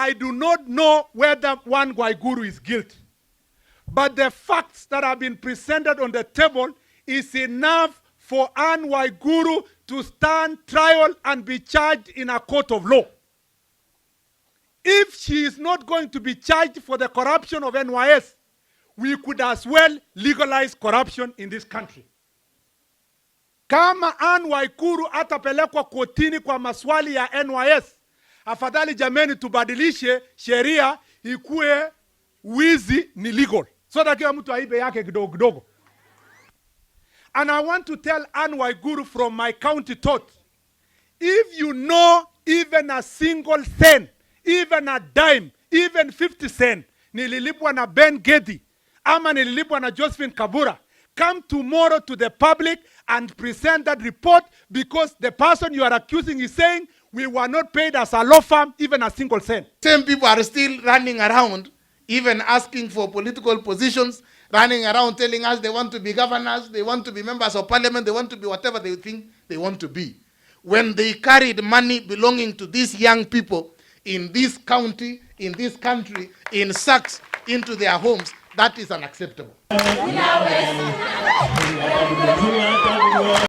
I do not know whether Anne Waiguru is guilty. But the facts that have been presented on the table is enough for Anne Waiguru to stand trial and be charged in a court of law. If she is not going to be charged for the corruption of NYS, we could as well legalize corruption in this country. Kama Anne Waiguru atapelekwa kotini kwa maswali ya NYS, afadhali jameni tubadilishe sheria ikuwe wizi ni legal. So that kila mtu aibe yake kidogo kidogo. And I want to tell Anne Waiguru from my county thought, if you know even a single cent, even a dime, even 50 cents, nililipwa na Ben Gedi, ama nililipwa na Josephine Kabura, come tomorrow to the public and present that report, because the person you are accusing is saying, we were not paid as a law firm, even a single cent. Same people are still running around, even asking for political positions, running around telling us they want to be governors, they want to be members of parliament, they want to be whatever they think they want to be. When they carried money belonging to these young people in this county, in this country, in sacks into their homes, that is unacceptable.